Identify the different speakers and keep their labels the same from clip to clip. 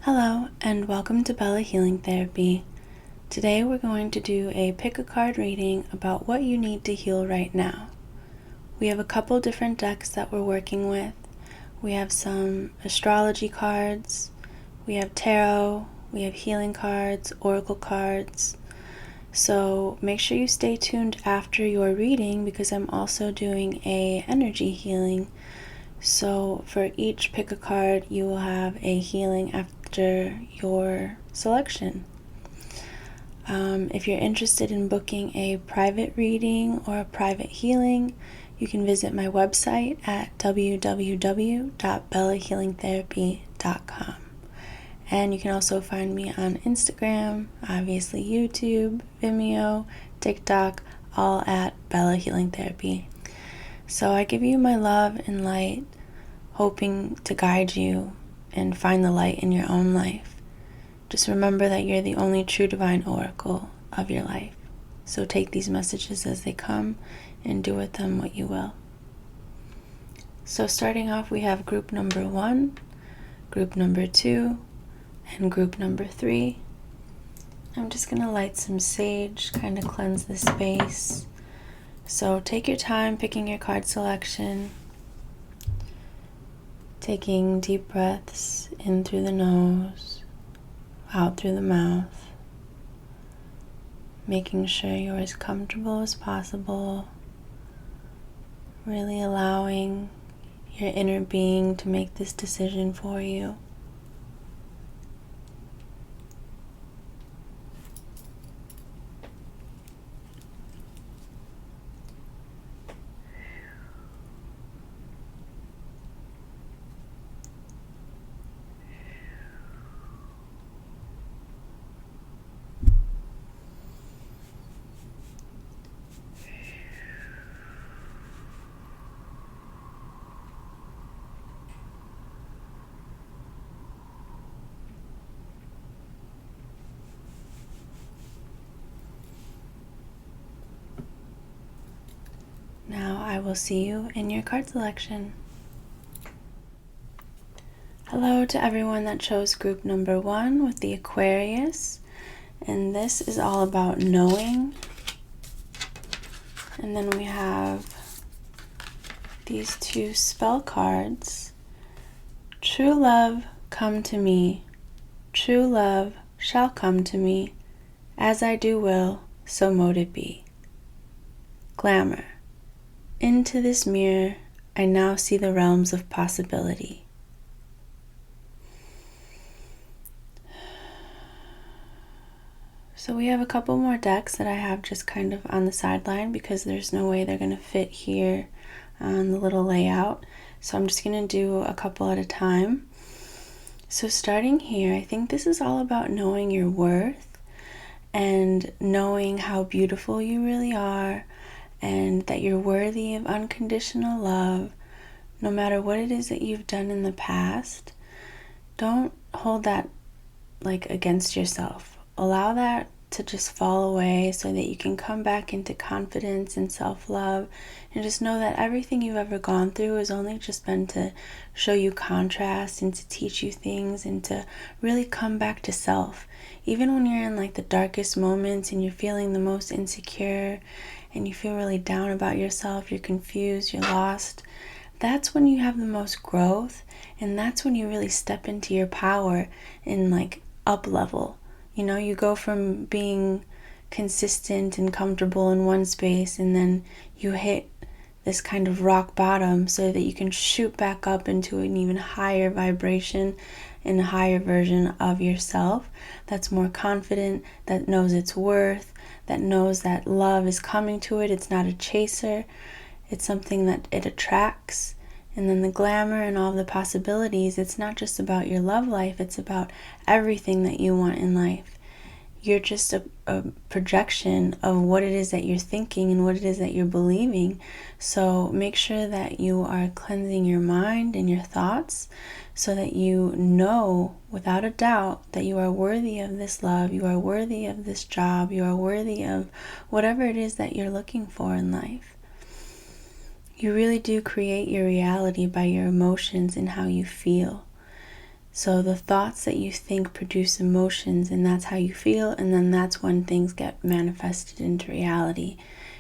Speaker 1: Hello and welcome to Bella Healing Therapy. Today we're going to do a pick a card reading about what you need to heal right now. We have a couple different decks that we're working with. We have some astrology cards, we have tarot, we have healing cards, oracle cards. So make sure you stay tuned after your reading because I'm also doing a energy healing. So for each pick a card, you will have a healing after your selection. If you're interested in booking a private reading or a private healing, you can visit my website at www.bellahealingtherapy.com. And you can also find me on Instagram, obviously YouTube, Vimeo, TikTok, all at Bella Healing Therapy. So I give you my love and light, hoping to guide you and find the light in your own life. Just remember that you're the only true divine oracle of your life. So take these messages as they come and do with them what you will. So starting off, we have group number 1, group number 2, and group number 3. I'm just going to light some sage, kind of cleanse the space. So take your time picking your card selection, taking deep breaths in through the nose, out through the mouth, making sure you're as comfortable as possible, really allowing your inner being to make this decision for you. Now I will see you in your card selection. Hello to everyone that chose group number 1 with the Aquarius. And this is all about knowing. And then we have these 2 spell cards. True love, come to me. True love shall come to me. As I do will, so mote it be. Glamour. Into this mirror, I now see the realms of possibility. So we have a couple more decks that I have just kind of on the sideline because there's no way they're going to fit here on the little layout. So I'm just going to do a couple at a time. So starting here, I think this is all about knowing your worth and knowing how beautiful you really are, and that you're worthy of unconditional love, no matter what it is that you've done in the past. Don't hold that against yourself. Allow that to just fall away so that you can come back into confidence and self-love, and just know that everything you've ever gone through has only just been to show you contrast and to teach you things and to really come back to self. Even when you're in the darkest moments and you're feeling the most insecure and you feel really down about yourself, you're confused, you're lost, that's when you have the most growth, and that's when you really step into your power and up level. You know, you go from being consistent and comfortable in one space, and then you hit this kind of rock bottom so that you can shoot back up into an even higher vibration and a higher version of yourself that's more confident, that knows its worth, that knows that love is coming to it. It's not a chaser. It's something that it attracts. And then the glamour and all the possibilities, it's not just about your love life, it's about everything that you want in life. You're just a projection of what it is that you're thinking and what it is that you're believing. So make sure that you are cleansing your mind and your thoughts so that you know without a doubt that you are worthy of this love, you are worthy of this job, you are worthy of whatever it is that you're looking for in life. You really do create your reality by your emotions and how you feel. So the thoughts that you think produce emotions, and that's how you feel, and then that's when things get manifested into reality.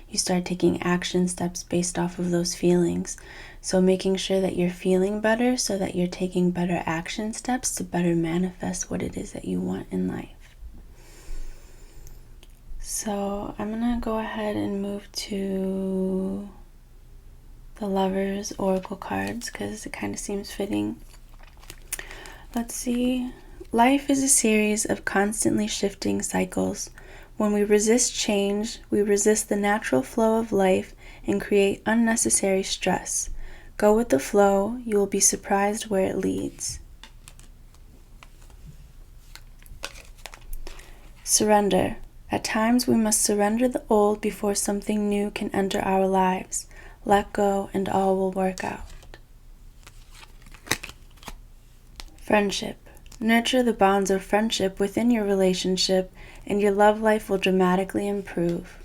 Speaker 1: You start taking action steps based off of those feelings. So making sure that you're feeling better so that you're taking better action steps to better manifest what it is that you want in life. So I'm going to go ahead and move to the Lover's Oracle cards because it kind of seems fitting. Let's see. Life is a series of constantly shifting cycles. When we resist change, we resist the natural flow of life and create unnecessary stress. Go with the flow, you will be surprised where it leads. Surrender. At times we must surrender the old before something new can enter our lives. Let go and all will work out. Friendship. Nurture the bonds of friendship within your relationship and your love life will dramatically improve.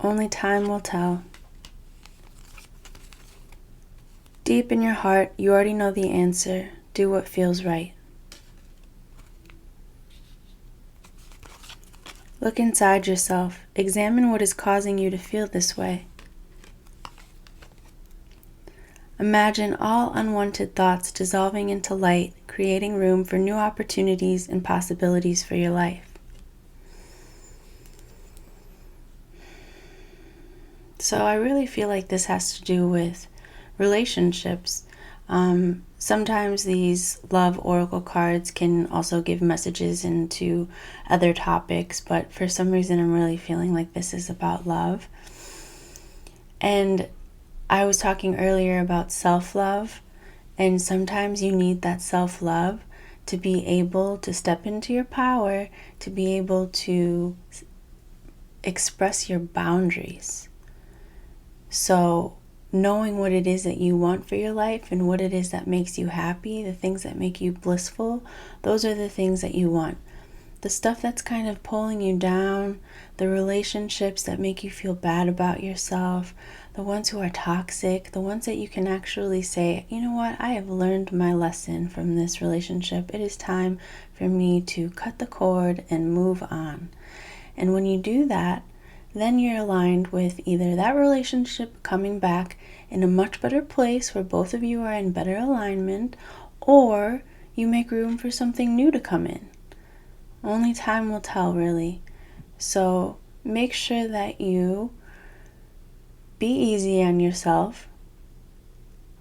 Speaker 1: Only time will tell. Deep in your heart, you already know the answer. Do what feels right. Look inside yourself. Examine what is causing you to feel this way. Imagine all unwanted thoughts dissolving into light, creating room for new opportunities and possibilities for your life. So I really feel like this has to do with relationships. Sometimes these love oracle cards can also give messages into other topics, but for some reason I'm really feeling like this is about love. And I was talking earlier about self-love, and sometimes you need that self-love to be able to step into your power, to be able to express your boundaries. So knowing what it is that you want for your life and what it is that makes you happy, the things that make you blissful, those are the things that you want. The stuff that's kind of pulling you down, the relationships that make you feel bad about yourself, the ones who are toxic, the ones that you can actually say, you know what, I have learned my lesson from this relationship. It is time for me to cut the cord and move on. And when you do that, then you're aligned with either that relationship coming back in a much better place where both of you are in better alignment, or you make room for something new to come in. Only time will tell, really. So make sure that you be easy on yourself,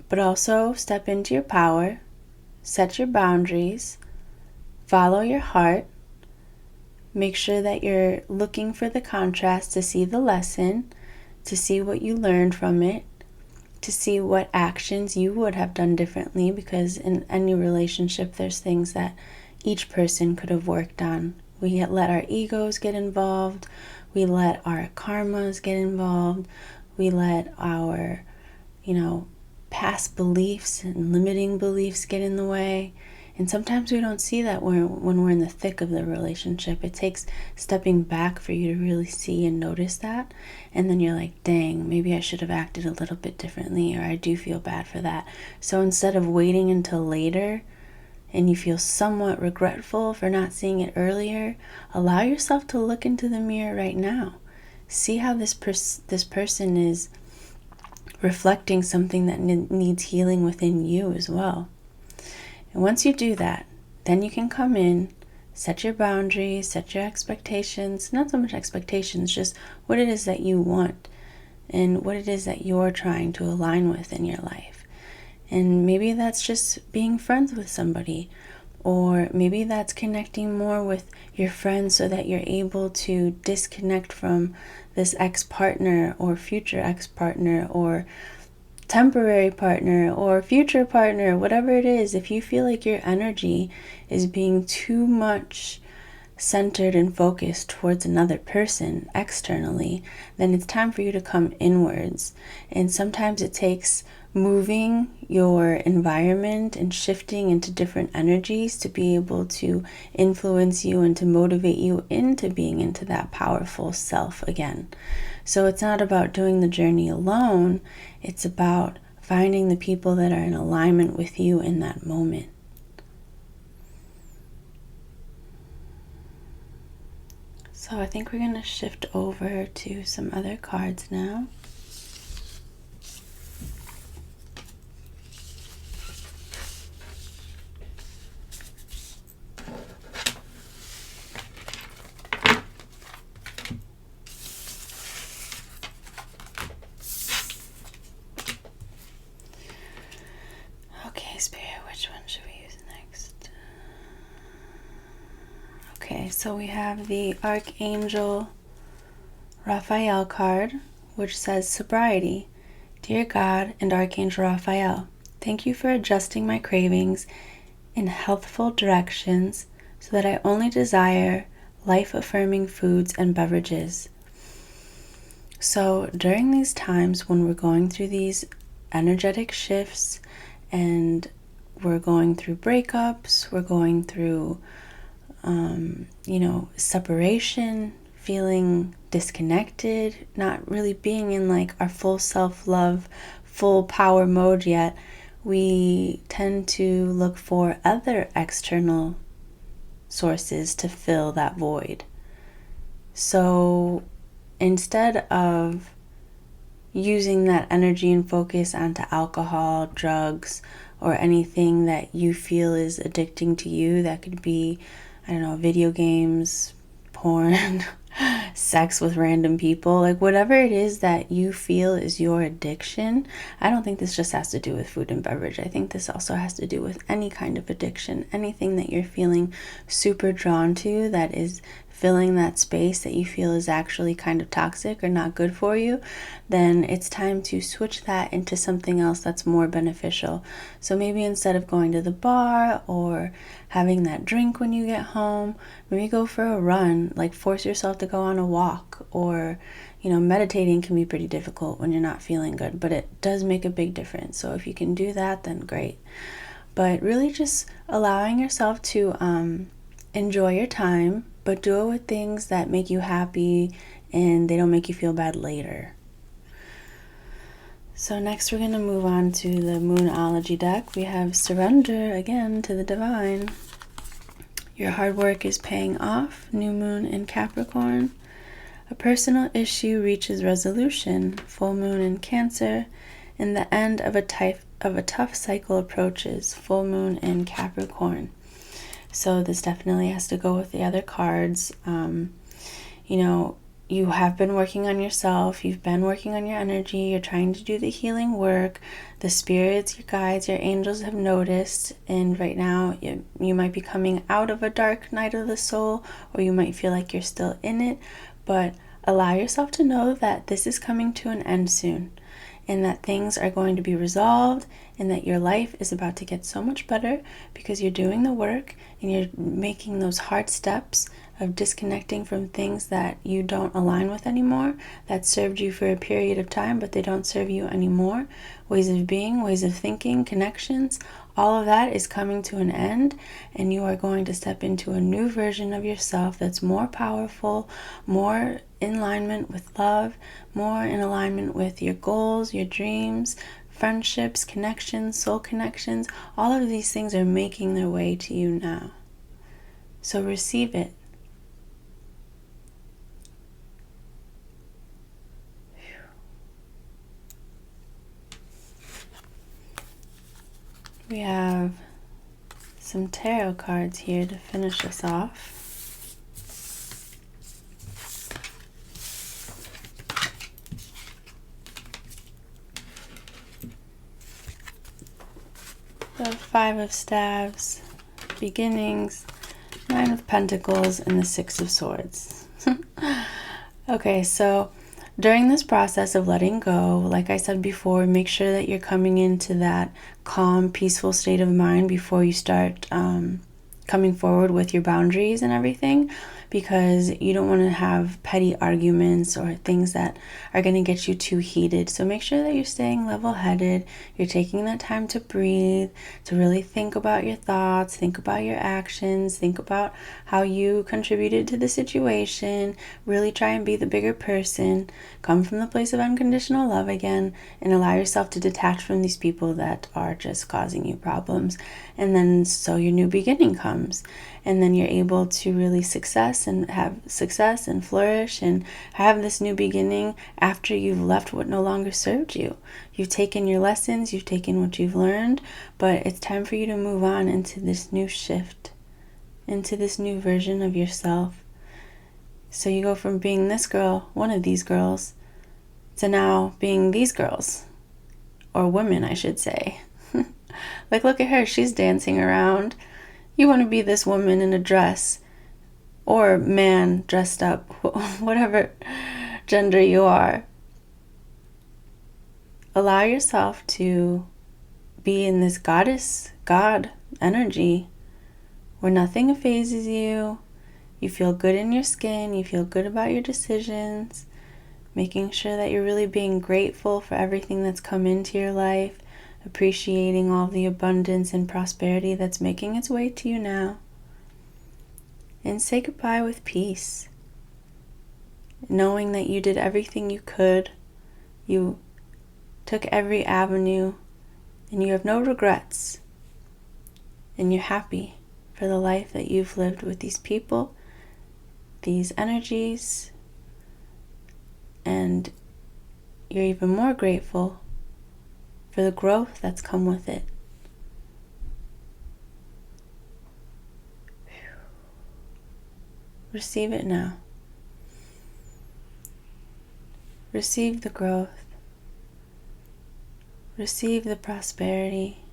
Speaker 1: but also step into your power, set your boundaries, follow your heart. Make sure that you're looking for the contrast to see the lesson, to see what you learned from it, to see what actions you would have done differently, because in any relationship there's things that each person could have worked on. We let our egos get involved, we let our karmas get involved, we let our, past beliefs and limiting beliefs get in the way. And sometimes we don't see that when we're in the thick of the relationship. It takes stepping back for you to really see and notice that. And then you're like, dang, maybe I should have acted a little bit differently, or I do feel bad for that. So instead of waiting until later and you feel somewhat regretful for not seeing it earlier, allow yourself to look into the mirror right now. See how this person is reflecting something that needs healing within you as well. And once you do that, then you can come in, set your boundaries, set your expectations, not so much expectations, just what it is that you want and what it is that you're trying to align with in your life. And maybe that's just being friends with somebody, or maybe that's connecting more with your friends so that you're able to disconnect from this ex-partner or future ex-partner or temporary partner or future partner, whatever it is. If you feel like your energy is being too much centered and focused towards another person externally, then it's time for you to come inwards. And sometimes it takes moving your environment and shifting into different energies to be able to influence you and to motivate you into being into that powerful self again. So it's not about doing the journey alone, it's about finding the people that are in alignment with you in that moment. So I think we're going to shift over to some other cards now. Okay, so we have the Archangel Raphael card, which says sobriety. Dear God and Archangel Raphael, thank you for adjusting my cravings in healthful directions so that I only desire life-affirming foods and beverages. So during these times when we're going through these energetic shifts and we're going through breakups, we're going through separation, feeling disconnected, not really being in like our full self-love, full power mode yet, we tend to look for other external sources to fill that void. So instead of using that energy and focus onto alcohol, drugs, or anything that you feel is addicting to you, that could be, video games, porn, sex with random people, like whatever it is that you feel is your addiction. I don't think this just has to do with food and beverage. I think this also has to do with any kind of addiction, anything that you're feeling super drawn to that is filling that space that you feel is actually kind of toxic or not good for you. Then it's time to switch that into something else that's more beneficial. So maybe instead of going to the bar or having that drink when you get home, maybe go for a run, like force yourself to go on a walk, or meditating can be pretty difficult when you're not feeling good, but it does make a big difference. So if you can do that, then great. But really just allowing yourself to enjoy your time, but do it with things that make you happy and they don't make you feel bad later. So next we're going to move on to the Moonology deck. We have Surrender again to the Divine. Your hard work is paying off. New moon in Capricorn. A personal issue reaches resolution. Full moon in Cancer. And the end of a tough cycle approaches. Full moon in Capricorn. So this definitely has to go with the other cards. You have been working on yourself. You've been working on your energy. You're trying to do the healing work. The spirits, your guides, your angels have noticed. And right now, you might be coming out of a dark night of the soul, or you might feel like you're still in it. But allow yourself to know that this is coming to an end soon, and that things are going to be resolved, and that your life is about to get so much better because you're doing the work and you're making those hard steps of disconnecting from things that you don't align with anymore, that served you for a period of time, but they don't serve you anymore. Ways of being, ways of thinking, connections, all of that is coming to an end, and you are going to step into a new version of yourself that's more powerful, more in alignment with love, more in alignment with your goals, your dreams, friendships, connections, soul connections. All of these things are making their way to you now. So receive it. We have some tarot cards here to finish us off. The Five of Staves, Beginnings, Nine of Pentacles, and the Six of Swords. Okay, so during this process of letting go, like I said before, make sure that you're coming into that calm, peaceful state of mind before you start coming forward with your boundaries and everything, because you don't want to have petty arguments or things that are going to get you too heated. So make sure that you're staying level-headed, you're taking that time to breathe, to really think about your thoughts, think about your actions, think about how you contributed to the situation, really try and be the bigger person, come from the place of unconditional love again, and allow yourself to detach from these people that are just causing you problems. And then so your new beginning comes, and then you're able to really have success and flourish and have this new beginning after you've left what no longer served you. You've taken your lessons, you've taken what you've learned, but it's time for you to move on into this new shift, into this new version of yourself. So you go from being this girl, one of these girls, to now being these girls, or women, I should say. Like, look at her, she's dancing around. You want to be this woman in a dress, or man dressed up, whatever gender you are. Allow yourself to be in this God energy where nothing phases you. You feel good in your skin, you feel good about your decisions, making sure that you're really being grateful for everything that's come into your life, appreciating all the abundance and prosperity that's making its way to you now. And say goodbye with peace, knowing that you did everything you could, you took every avenue, and you have no regrets, and you're happy for the life that you've lived with these people, these energies, and you're even more grateful for the growth that's come with it. Receive it now. Receive the growth. Receive the prosperity.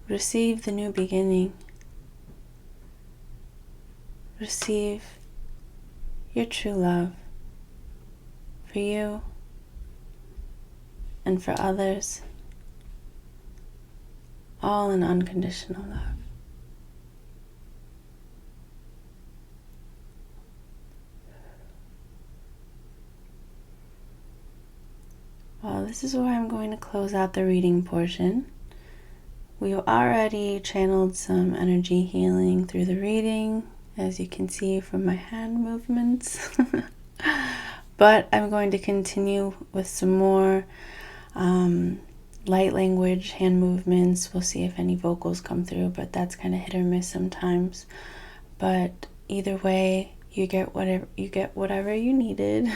Speaker 1: Receive the new beginning. Receive your true love for you and for others, all in unconditional love. Well, this is where I'm going to close out the reading portion. We've already channeled some energy healing through the reading, as you can see from my hand movements. But I'm going to continue with some more light language, hand movements. We'll see if any vocals come through, but that's kind of hit or miss sometimes. But either way, you get whatever you needed.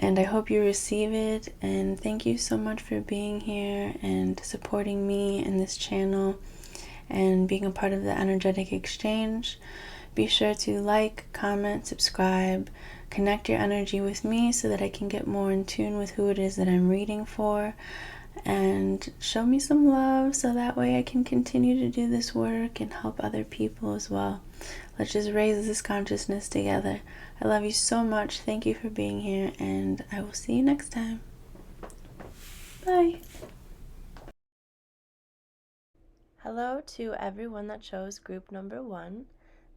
Speaker 1: And I hope you receive it, and thank you so much for being here and supporting me in this channel and being a part of the energetic exchange. Be sure to like, comment, subscribe, connect your energy with me so that I can get more in tune with who it is that I'm reading for, and show me some love so that way I can continue to do this work and help other people as well. Let's just raise this consciousness together. I love you so much. Thank you for being here, and I will see you next time. Bye. Hello to everyone that chose group number 1.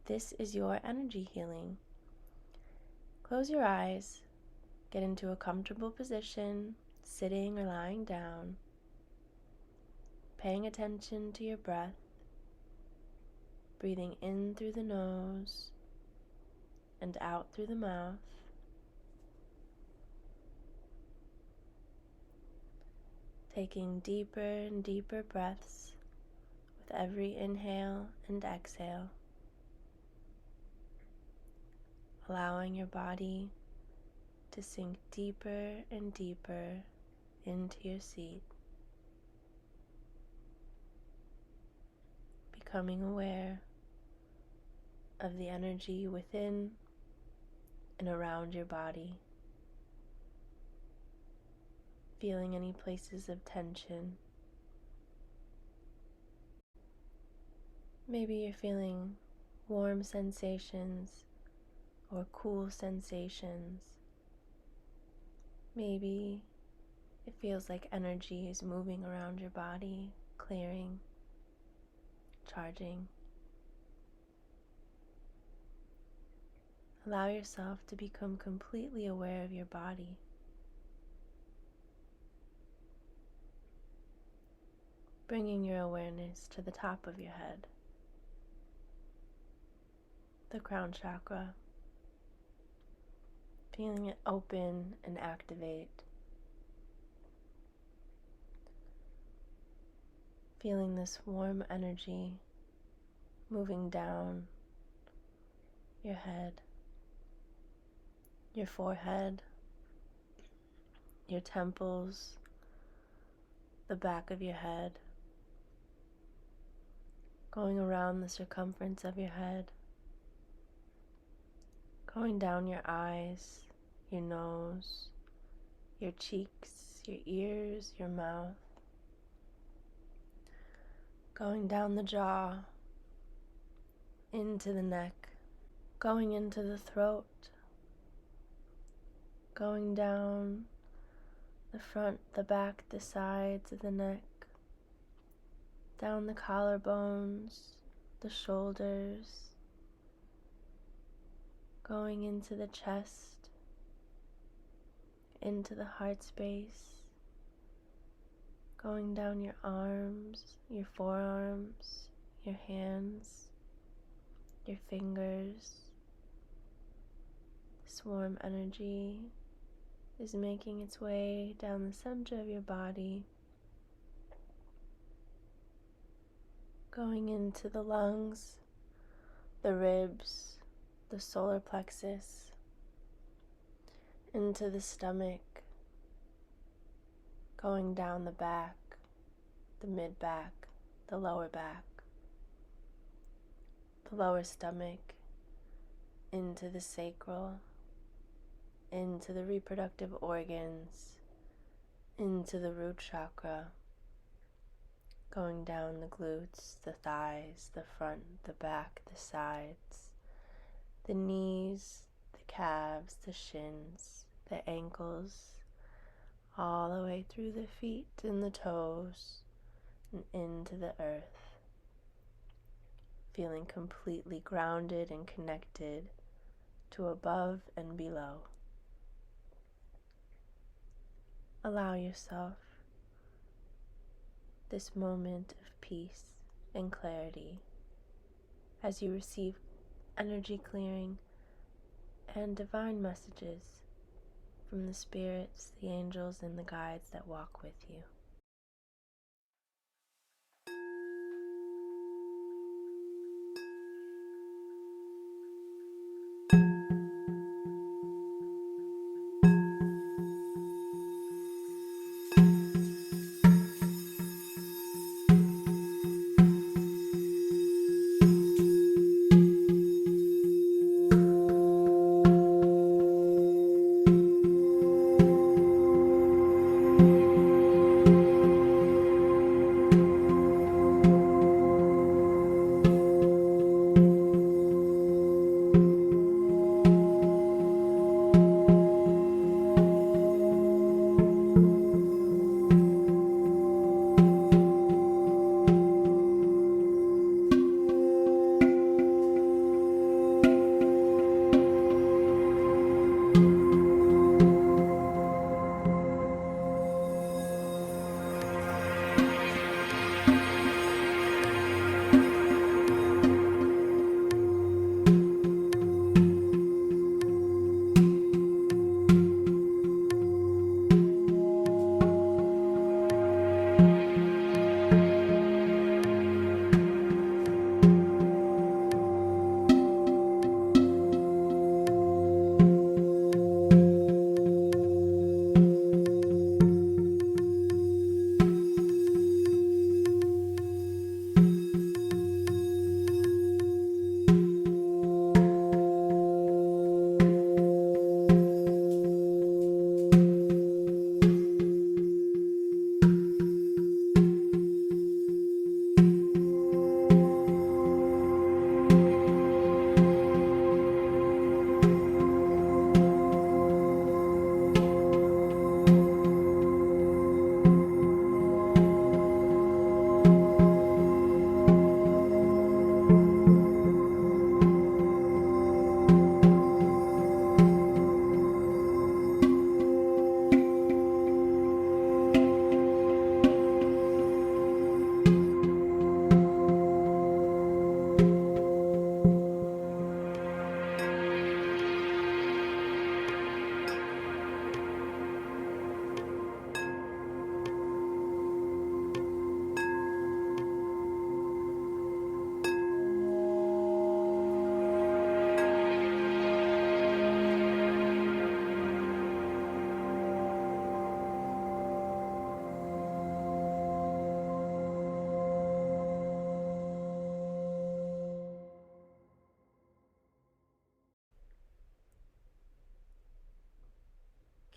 Speaker 1: This is your energy healing. Close your eyes. Get into a comfortable position, sitting or lying down, paying attention to your breath, breathing in through the nose and out through the mouth. Taking deeper and deeper breaths with every inhale and exhale. Allowing your body to sink deeper and deeper into your seat. Becoming aware of the energy within and around your body. Feeling any places of tension. Maybe you're feeling warm sensations or cool sensations. Maybe it feels like energy is moving around your body, clearing. charging. Allow yourself to become completely aware of your body. Bringing your awareness to the top of your head, the crown chakra, feeling it open and activate. Feeling this warm energy moving down your head, your forehead, your temples, the back of your head, going around the circumference of your head, going down your eyes, your nose, your cheeks, your ears, your mouth, going down the jaw, into the neck, going into the throat, going down the front, the back, the sides of the neck, down the collarbones, the shoulders, going into the chest, into the heart space, going down your arms, your forearms, your hands, your fingers. This warm energy is making its way down the center of your body, going into the lungs, the ribs, the solar plexus, into the stomach, going down the back, the mid-back, the lower back, the lower stomach, into the sacral, into the reproductive organs, into the root chakra, going down the glutes, the thighs, the front, the back, the sides, the knees, the calves, the shins, the ankles, all the way through the feet and the toes and into the earth, feeling completely grounded and connected to above and below. Allow yourself this moment of peace and clarity as you receive energy clearing and divine messages from the spirits, the angels, and the guides that walk with you.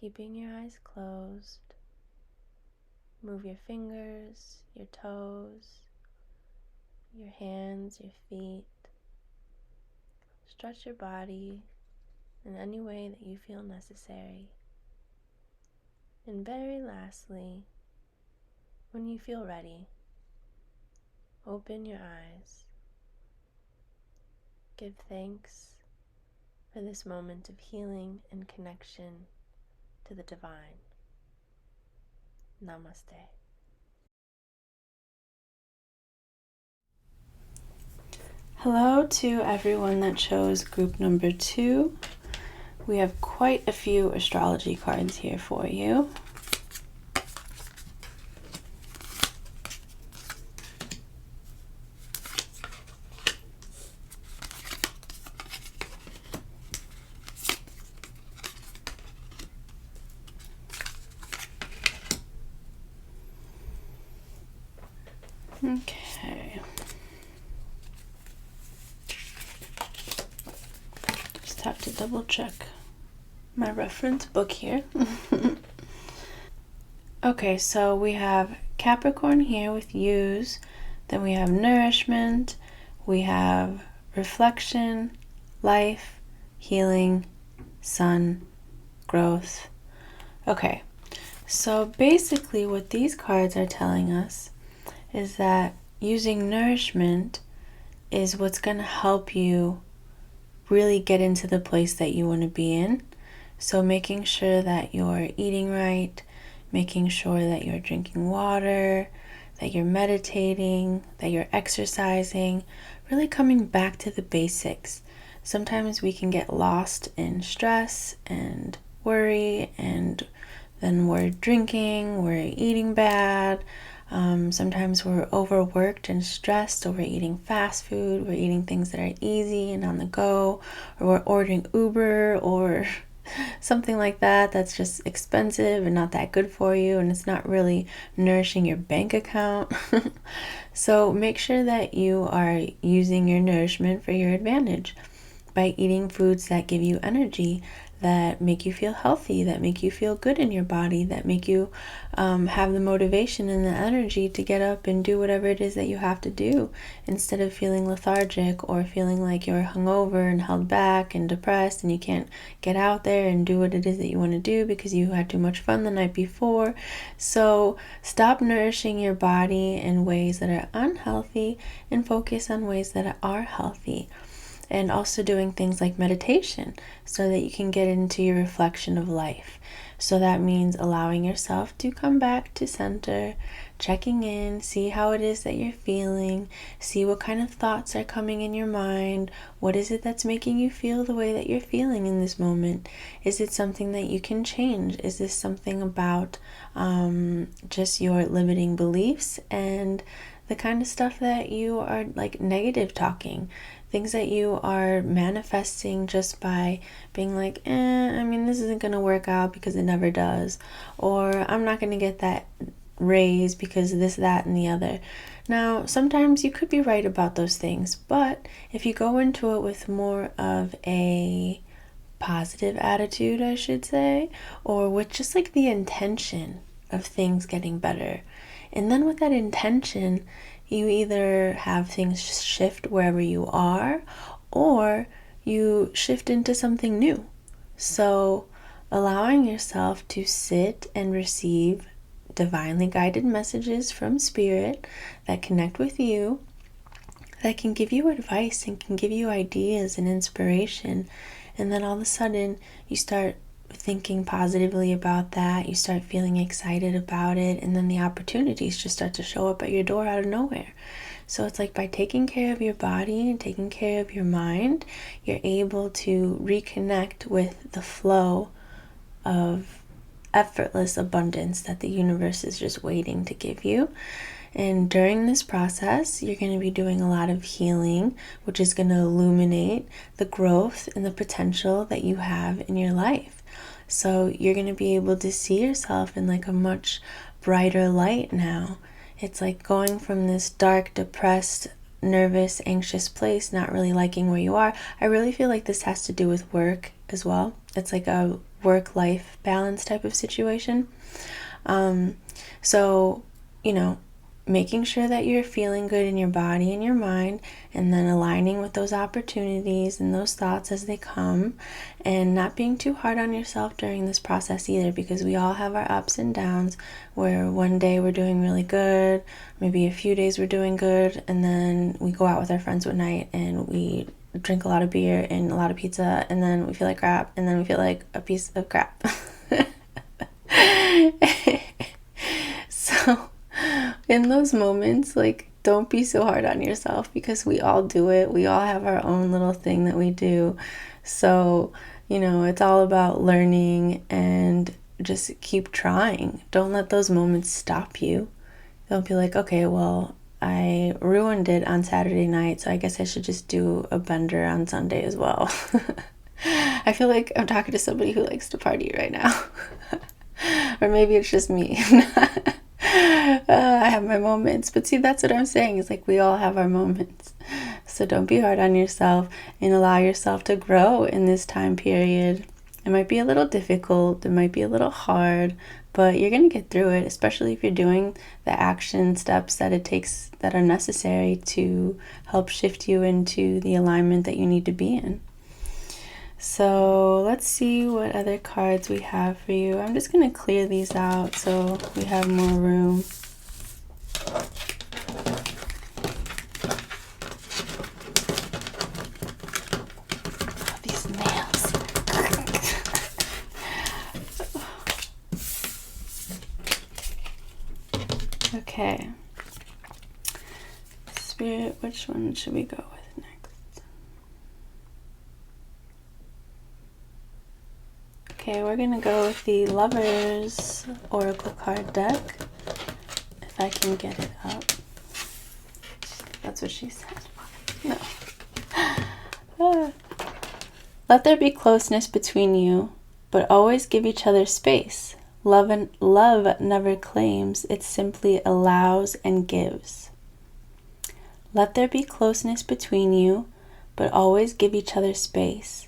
Speaker 1: keeping your eyes closed, move your fingers, your toes, your hands, your feet. Stretch your body in any way that you feel necessary. And very lastly, when you feel ready, open your eyes. Give thanks for this moment of healing and connection to the divine. Namaste. Hello to everyone that chose group number 2. We have quite a few astrology cards here for you. Okay. Just have to double check my reference book here. Okay, so we have Capricorn here with use, then we have nourishment, we have reflection, life, healing, sun, growth. Okay, so basically what these cards are telling us is that using nourishment is what's going to help you really get into the place that you want to be in. So making sure that you're eating right, making sure that you're drinking water, that you're meditating, that you're exercising, really coming back to the basics. Sometimes we can get lost in stress and worry, and then we're drinking, we're eating bad. Sometimes we're overworked and stressed, so we're eating fast food, we're eating things that are easy and on the go, or we're ordering Uber or something like that that's just expensive and not that good for you, and it's not really nourishing your bank account. So make sure that you are using your nourishment for your advantage by eating foods that give you energy, that make you feel healthy, that make you feel good in your body, that make you have the motivation and the energy to get up and do whatever it is that you have to do, instead of feeling lethargic or feeling like you're hungover and held back and depressed and you can't get out there and do what it is that you want to do because you had too much fun the night before. So stop nourishing your body in ways that are unhealthy and focus on ways that are healthy. And also doing things like meditation so that you can get into your reflection of life. So that means allowing yourself to come back to center, checking in, see how it is that you're feeling, see what kind of thoughts are coming in your mind. What is it that's making you feel the way that you're feeling in this moment? Is it something that you can change? Is this something about just your limiting beliefs and the kind of stuff that you are like negative talking? Things that you are manifesting just by being like, this isn't going to work out because it never does. Or I'm not going to get that raise because this, that, and the other. Now, sometimes you could be right about those things, but if you go into it with more of a positive attitude, I should say, or with just like the intention of things getting better, and then with that intention, you either have things shift wherever you are, or you shift into something new. So allowing yourself to sit and receive divinely guided messages from spirit that connect with you, that can give you advice and can give you ideas and inspiration. And then all of a sudden you start thinking positively about that, you start feeling excited about it, and then the opportunities just start to show up at your door out of nowhere. So it's like by taking care of your body and taking care of your mind, you're able to reconnect with the flow of effortless abundance that the universe is just waiting to give you. And during this process, you're going to be doing a lot of healing, which is going to illuminate the growth and the potential that you have in your life. So you're going to be able to see yourself in like a much brighter light now. It's like going from this dark, depressed, nervous, anxious place, not really liking where you are. I really feel like this has to do with work as well. It's like a work-life balance type of situation. So, making sure that you're feeling good in your body and your mind, and then aligning with those opportunities and those thoughts as they come, and not being too hard on yourself during this process either, because we all have our ups and downs where one day we're doing really good, maybe a few days we're doing good, and then we go out with our friends one night and we drink a lot of beer and a lot of pizza, and then we feel like crap, and then we feel like a piece of crap. So in those moments, don't be so hard on yourself, because we all do it. We all have our own little thing that we do. So, it's all about learning and just keep trying. Don't let those moments stop you. Don't be like, okay, well, I ruined it on Saturday night, so I guess I should just do a bender on Sunday as well. I feel like I'm talking to somebody who likes to party right now. Or maybe it's just me. I have my moments. But see, that's what I'm saying. It's like we all have our moments. So don't be hard on yourself and allow yourself to grow in this time period. It might be a little difficult. It might be a little hard. But you're going to get through it, especially if you're doing the action steps that it takes that are necessary to help shift you into the alignment that you need to be in. So let's see what other cards we have for you. I'm just going to clear these out so we have more room. Oh, these nails. Okay. Spirit, which one should we go with next? Okay, we're going to go with the Lovers Oracle card deck. If I can get it up. That's what she said. No. Let there be closeness between you, but always give each other space. Love never claims, it simply allows and gives. Let there be closeness between you, but always give each other space.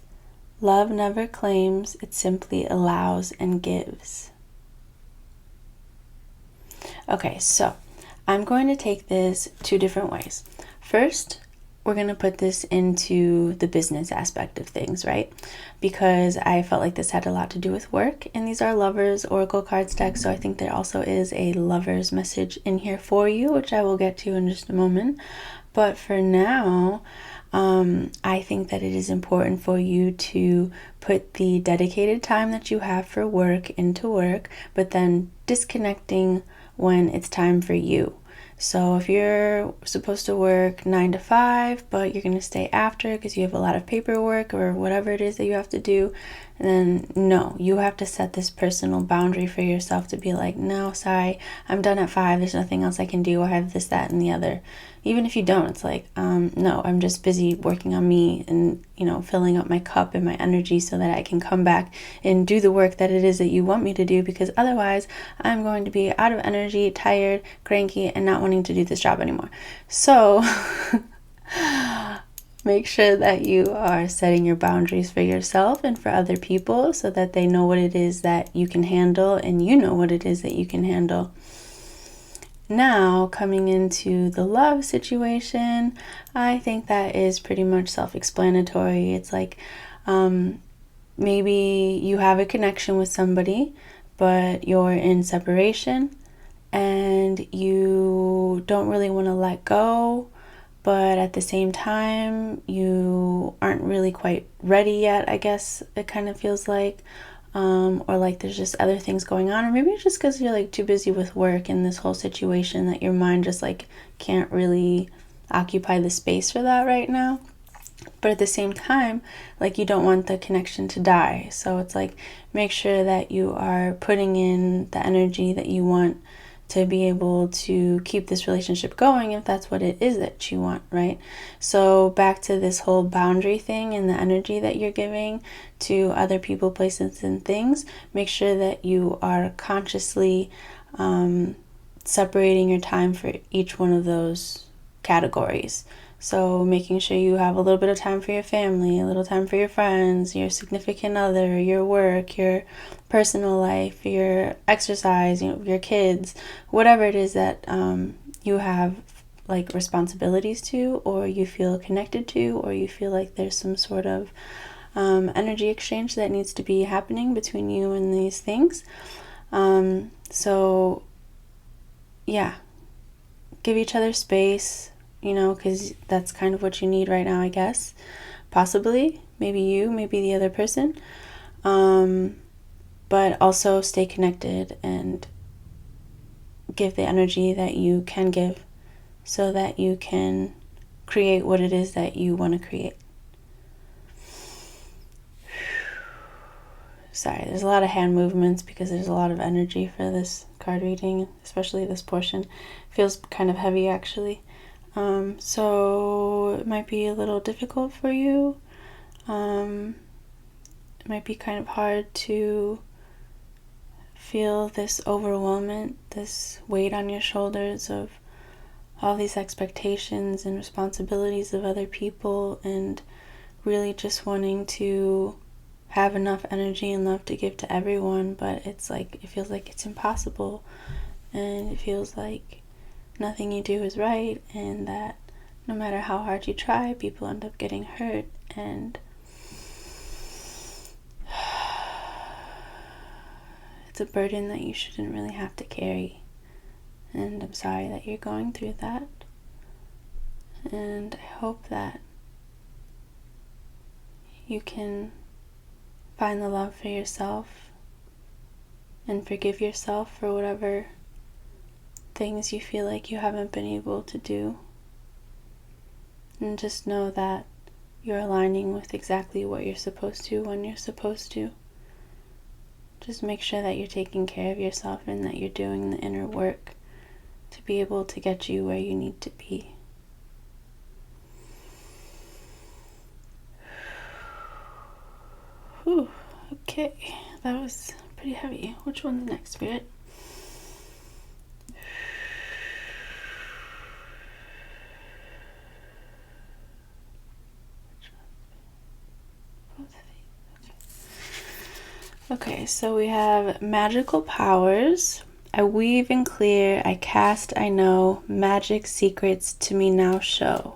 Speaker 1: Love never claims, it simply allows and gives. Okay, so I'm going to take this two different ways. First, we're going to put this into the business aspect of things, right? Because I felt like this had a lot to do with work, and these are Lovers Oracle cards deck, so I think there also is a Lover's message in here for you, which I will get to in just a moment. But for now, I think that it is important for you to put the dedicated time that you have for work into work, but then disconnecting when it's time for you. So if you're supposed to work 9 to 5, but you're going to stay after because you have a lot of paperwork or whatever it is that you have to do, then no, you have to set this personal boundary for yourself to be like, no, sorry, I'm done at 5. There's nothing else I can do. I have this, that, and the other. Even if you don't, it's like, no, I'm just busy working on me and, filling up my cup and my energy so that I can come back and do the work that it is that you want me to do, because otherwise I'm going to be out of energy, tired, cranky, and not wanting to do this job anymore. So make sure that you are setting your boundaries for yourself and for other people so that they know what it is that you can handle and you know what it is that you can handle. Now, coming into the love situation, I think that is pretty much self-explanatory. It's like maybe you have a connection with somebody, but you're in separation and you don't really want to let go, but at the same time, you aren't really quite ready yet, I guess it kind of feels like. Or like there's just other things going on, or maybe it's just because you're like too busy with work and this whole situation that your mind just like can't really occupy the space for that right now. But at the same time, like you don't want the connection to die. So it's like make sure that you are putting in the energy that you want to be able to keep this relationship going if that's what it is that you want, right? So back to this whole boundary thing and the energy that you're giving to other people, places, and things, make sure that you are consciously separating your time for each one of those categories. So making sure you have a little bit of time for your family, a little time for your friends, your significant other, your work, your personal life, your exercise, your kids, whatever it is that you have like responsibilities to, or you feel connected to, or you feel like there's some sort of energy exchange that needs to be happening between you and these things. So yeah, give each other space, because that's kind of what you need right now, I guess. Possibly, maybe you, maybe the other person. But also stay connected and give the energy that you can give so that you can create what it is that you want to create. Sorry, there's a lot of hand movements because there's a lot of energy for this card reading, especially this portion. Feels kind of heavy, actually. So it might be a little difficult for you. It might be kind of hard to feel this overwhelmment, this weight on your shoulders of all these expectations and responsibilities of other people, and really just wanting to have enough energy and love to give to everyone, but it's like, it feels like it's impossible, and it feels like nothing you do is right, and that no matter how hard you try, people end up getting hurt, and it's a burden that you shouldn't really have to carry. And I'm sorry that you're going through that, and I hope that you can find the love for yourself and forgive yourself for whatever things you feel like you haven't been able to do. And just know that you're aligning with exactly what you're supposed to when you're supposed to. Just make sure that you're taking care of yourself and that you're doing the inner work to be able to get you where you need to be. Whew, okay, that was pretty heavy. Which one's next, Spirit? Okay, so we have magical powers. I weave and clear, I cast, I know, magic secrets to me now show.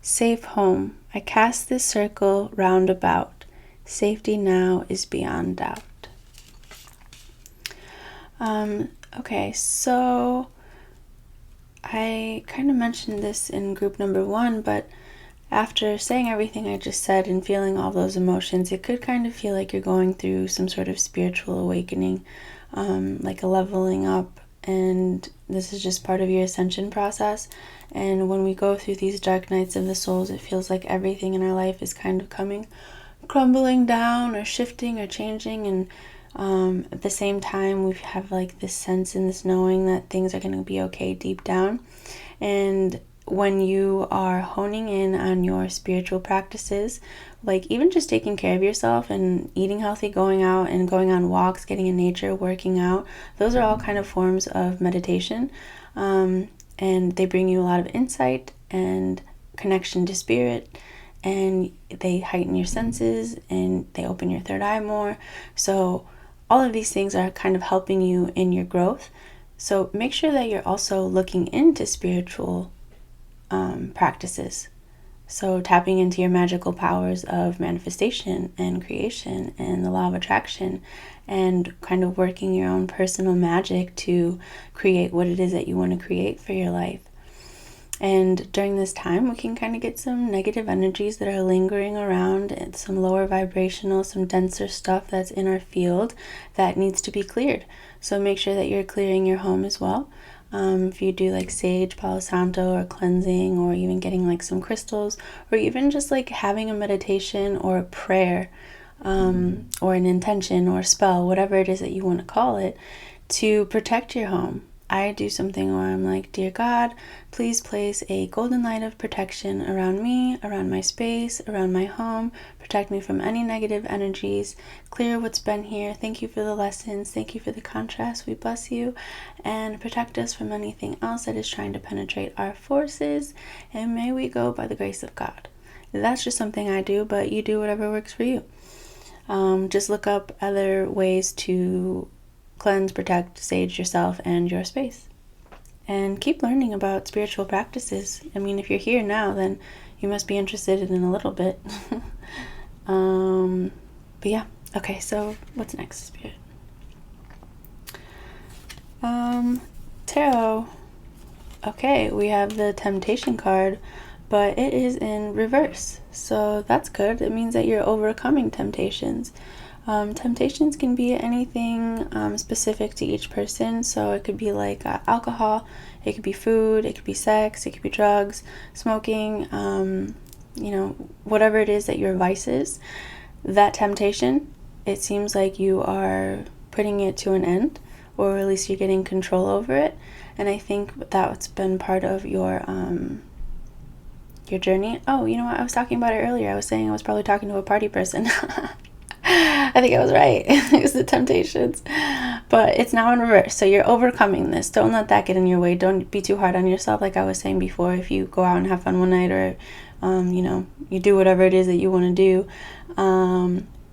Speaker 1: Safe home, I cast this circle round about. Safety now is beyond doubt. Okay, so I kind of mentioned this in group number 1, but after saying everything I just said and feeling all those emotions, it could kind of feel like you're going through some sort of spiritual awakening, like a leveling up, and this is just part of your ascension process. And when we go through these dark nights of the souls, it feels like everything in our life is kind of crumbling down or shifting or changing, and at the same time we have like this sense and this knowing that things are going to be okay deep down. And when you are honing in on your spiritual practices, like even just taking care of yourself and eating healthy, going out and going on walks, getting in nature, working out, those are all kind of forms of meditation, and they bring you a lot of insight and connection to spirit, and they heighten your senses and they open your third eye more. So all of these things are kind of helping you in your growth. So make sure that you're also looking into spiritual practices. So tapping into your magical powers of manifestation and creation and the law of attraction, and kind of working your own personal magic to create what it is that you want to create for your life. And during this time, we can kind of get some negative energies that are lingering around, and some lower vibrational, some denser stuff that's in our field that needs to be cleared. So make sure that you're clearing your home as well. If you do like sage, Palo Santo, or cleansing, or even getting like some crystals, or even just like having a meditation or a prayer, or an intention or a spell, whatever it is that you want to call it, to protect your home I do something where I'm like, dear God, please place a golden light of protection around me, around my space, around my home. Protect me from any negative energies. Clear what's been here. Thank you for the lessons. Thank you for the contrast. We bless you. And protect us from anything else that is trying to penetrate our forces. And may we go by the grace of God. That's just something I do, but you do whatever works for you. Just look up other ways to cleanse, protect, sage yourself and your space. And keep learning about spiritual practices. I mean, if you're here now, then you must be interested in a little bit. But yeah. Okay, so what's next, Spirit? Tarot. Okay, we have the Temptation card, but it is in reverse. So that's good. It means that you're overcoming temptations. Temptations can be anything specific to each person. So it could be like alcohol, it could be food, it could be sex, it could be drugs, smoking, whatever it is that your vice is. That temptation, it seems like you are putting it to an end, or at least you're getting control over it. And I think that's been part of your journey. Oh, you know what? I was talking about it earlier. I was saying I was probably talking to a party person. I think I was right. It was the temptations. But it's now in reverse. So you're overcoming this. Don't let that get in your way. Don't be too hard on yourself. Like I was saying before, if you go out and have fun one night, or, you do whatever it is that you want to do.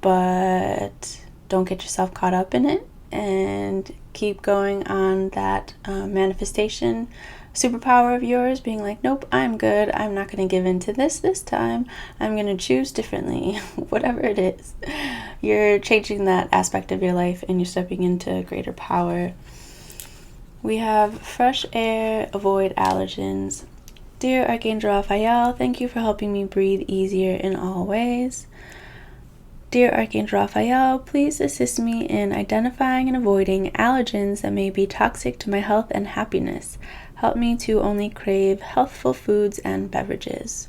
Speaker 1: But don't get yourself caught up in it. And keep going on that manifestation superpower of yours, being like, nope, I'm good. I'm not going to give in to this time. I'm going to choose differently. Whatever it is, you're changing that aspect of your life and you're stepping into greater power. We have fresh air, avoid allergens. Dear Archangel Raphael, thank you for helping me breathe easier in all ways. Dear Archangel Raphael, please assist me in identifying and avoiding allergens that may be toxic to my health and happiness. Help me to only crave healthful foods and beverages.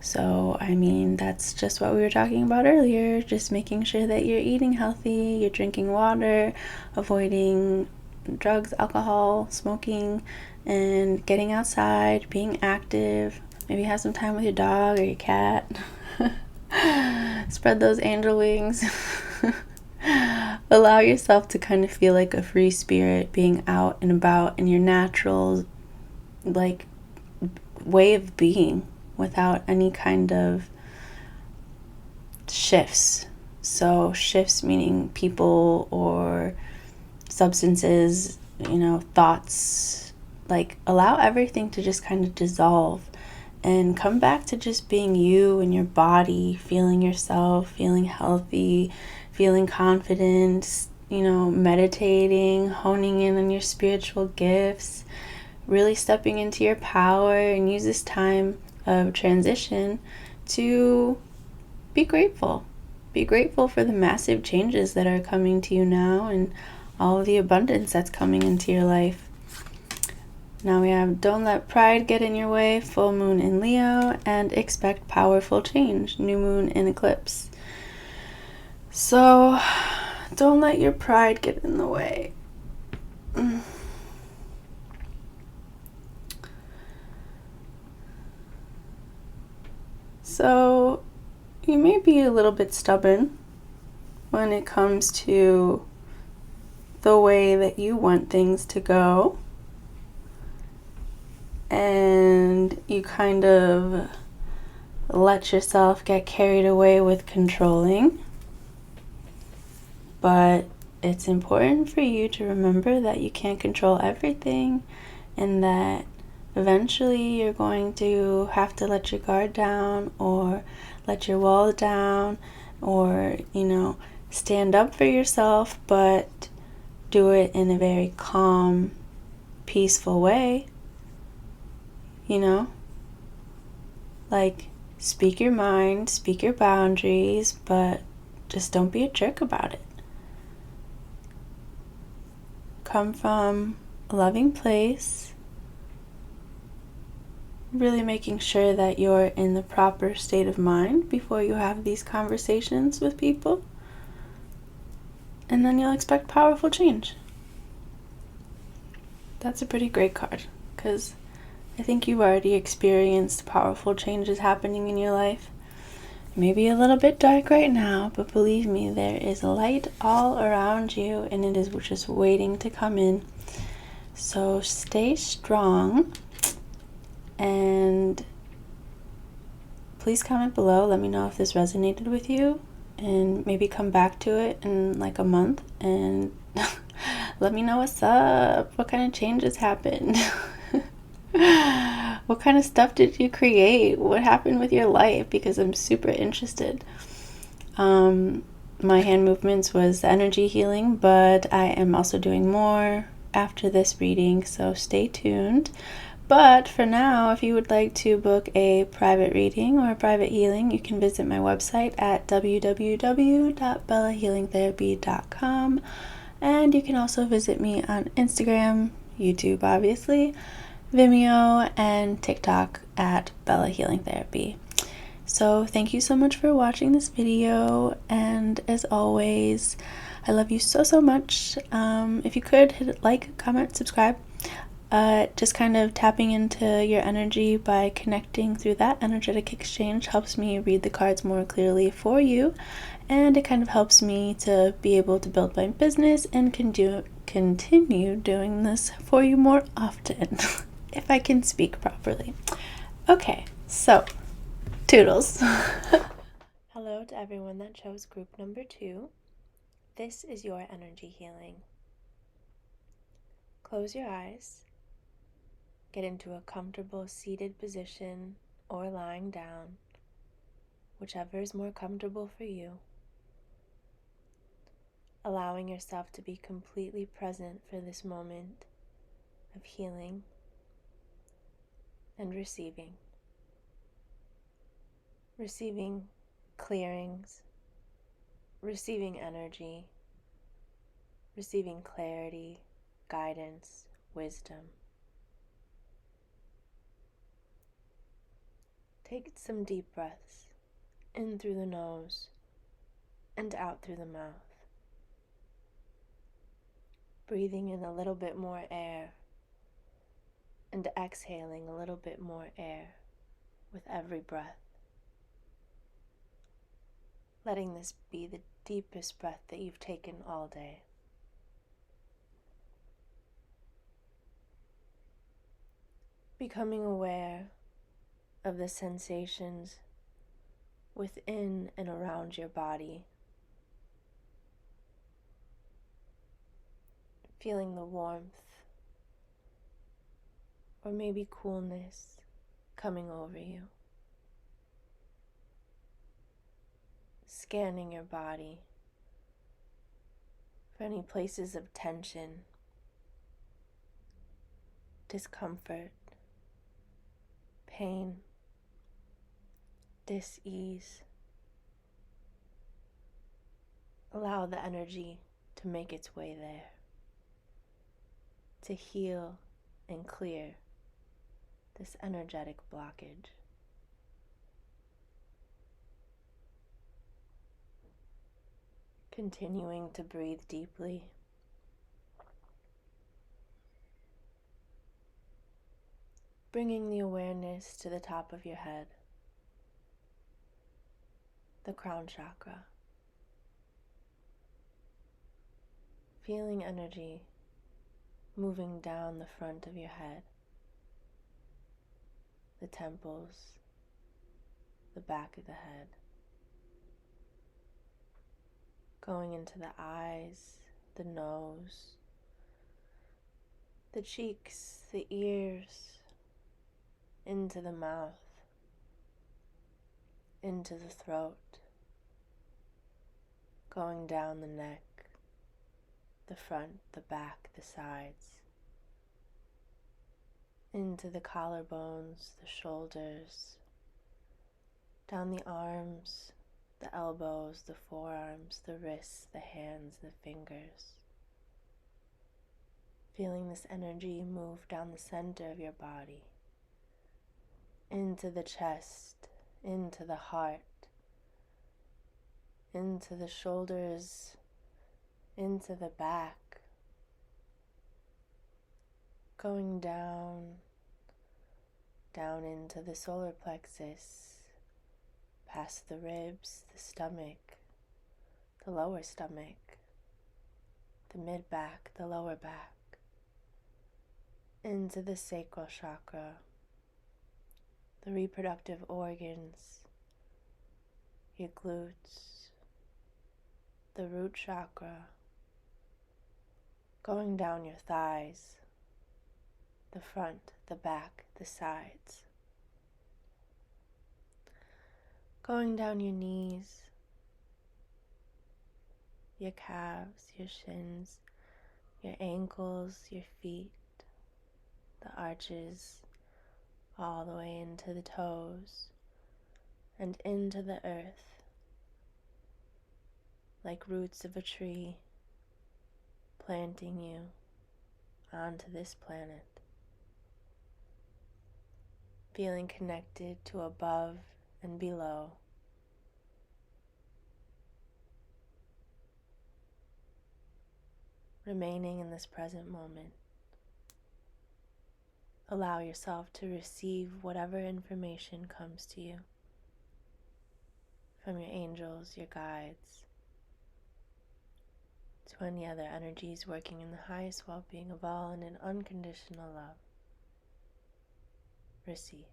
Speaker 1: So, I mean, that's just what we were talking about earlier. Just making sure that you're eating healthy, you're drinking water, avoiding drugs, alcohol, smoking, and getting outside, being active. Maybe have some time with your dog or your cat. Spread those angel wings. Allow yourself to kind of feel like a free spirit, being out and about in your natural way of being, without any kind of shifts. So shifts meaning people or substances, thoughts. Allow everything to just kind of dissolve and come back to just being you and your body, feeling yourself, feeling healthy, feeling confident, meditating, honing in on your spiritual gifts, really stepping into your power, and use this time of transition to be grateful. Be grateful for the massive changes that are coming to you now and all of the abundance that's coming into your life. Now we have don't let pride get in your way, full moon in Leo, and expect powerful change, new moon in eclipse. So don't let your pride get in the way. So you may be a little bit stubborn when it comes to the way that you want things to go. And you kind of let yourself get carried away with controlling. But it's important for you to remember that you can't control everything, and that eventually you're going to have to let your guard down, or let your walls down, or, stand up for yourself, but do it in a very calm, peaceful way. Speak your mind, speak your boundaries, but just don't be a jerk about it. Come from a loving place, really making sure that you're in the proper state of mind before you have these conversations with people, and then you'll expect powerful change. That's a pretty great card, because I think you've already experienced powerful changes happening in your life. Maybe a little bit dark right now, but believe me, there is light all around you, and it is just waiting to come in. So stay strong, and please comment below. Let me know if this resonated with you, and maybe come back to it in like a month and let me know what's up. What kind of changes happened? What kind of stuff did you create? What happened with your life? Because I'm super interested. My hand movements was energy healing, but I am also doing more after this reading, so stay tuned. But for now, if you would like to book a private reading or a private healing, you can visit my website at www.bellahealingtherapy.com. And you can also visit me on Instagram, YouTube obviously, Vimeo, and TikTok at Bella Healing Therapy. So thank you so much for watching this video, and as always, I love you so much. If you could hit like, comment, subscribe. Just kind of tapping into your energy by connecting through that energetic exchange helps me read the cards more clearly for you, and it kind of helps me to be able to build my business and continue doing this for you more often if I can speak properly. Okay, so toodles. Hello to everyone that chose group number 2. This is your energy healing. Close your eyes. Get into a comfortable seated position or lying down, whichever is more comfortable for you. Allowing yourself to be completely present for this moment of healing and receiving. Receiving clearings, receiving energy, receiving clarity, guidance, wisdom. Take some deep breaths, in through the nose and out through the mouth. Breathing in a little bit more air and exhaling a little bit more air with every breath. Letting this be the deepest breath that you've taken all day. Becoming aware of the sensations within and around your body. Feeling the warmth or maybe coolness coming over you. Scanning your body for any places of tension, discomfort, pain, dis-ease. Allow the energy to make its way there, to heal and clear this energetic blockage. Continuing to breathe deeply. Bringing the awareness to the top of your head, the crown chakra. Feeling energy moving down the front of your head, the temples, the back of the head, going into the eyes, the nose, the cheeks, the ears, into the mouth, into the throat, going down the neck, the front, the back, the sides, into the collarbones, the shoulders, down the arms, the elbows, the forearms, the wrists, the hands, the fingers. Feeling this energy move down the center of your body, into the chest, into the heart, into the shoulders, into the back, going down into the solar plexus, past the ribs, the stomach, the lower stomach, the mid-back, the lower back, into the sacral chakra, the reproductive organs, your glutes, the root chakra, going down your thighs, the front, the back, the sides, going down your knees, your calves, your shins, your ankles, your feet, the arches, all the way into the toes and into the earth, like roots of a tree, planting you onto this planet, feeling connected to above and below, remaining in this present moment. Allow yourself to receive whatever information comes to you from your angels, your guides, to any other energies working in the highest well-being of all and in unconditional love. Receive.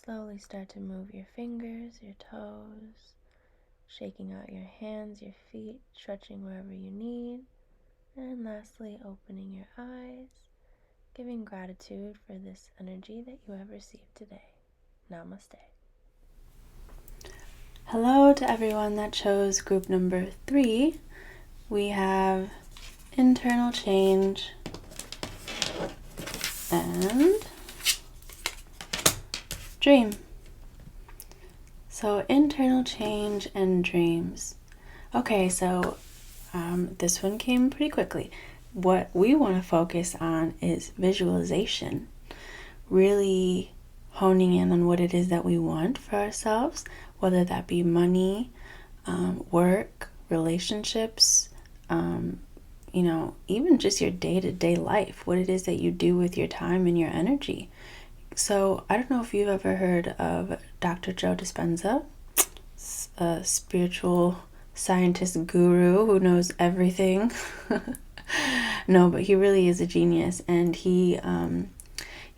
Speaker 1: Slowly start to move your fingers, your toes, shaking out your hands, your feet, stretching wherever you need, and lastly opening your eyes, giving gratitude for this energy that you have received today. Namaste. Hello to everyone that chose group number 3. We have internal change and dream. So internal change and dreams. Okay, so this one came pretty quickly. What we want to focus on is visualization. Really honing in on what it is that we want for ourselves, whether that be money, work, relationships, even just your day-to-day life, what it is that you do with your time and your energy. So I don't know if you've ever heard of Dr. Joe Dispenza, a spiritual scientist guru who knows everything. No, but he really is a genius, and he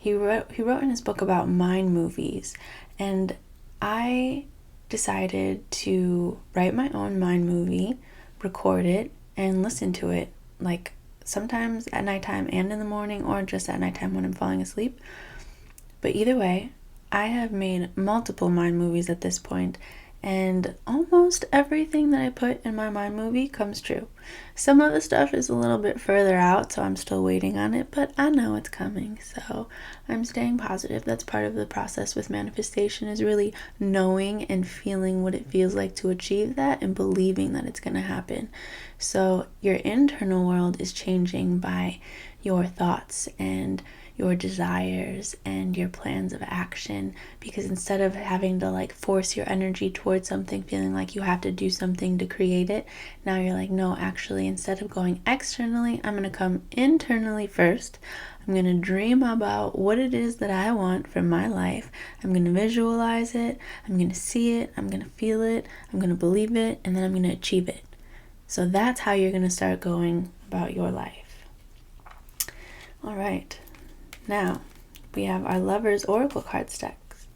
Speaker 1: wrote in his book about mind movies, and I decided to write my own mind movie, record it, and listen to it, like sometimes at nighttime and in the morning, or just at nighttime when I'm falling asleep. But either way, I have made multiple mind movies at this point, and almost everything that I put in my mind movie comes true. Some of the stuff is a little bit further out, so I'm still waiting on it, but I know it's coming, so I'm staying positive. That's part of the process with manifestation, is really knowing and feeling what it feels like to achieve that and believing that it's going to happen. So your internal world is changing by your thoughts and your desires and your plans of action, because instead of having to force your energy towards something, feeling like you have to do something to create it, now you're like, no, actually, instead of going externally, I'm going to come internally first. I'm going to dream about what it is that I want from my life. I'm going to visualize it, I'm going to see it, I'm going to feel it, I'm going to believe it, and then I'm going to achieve it. So that's how you're going to start going about your life. All right. Now, we have our Lovers Oracle card stacks.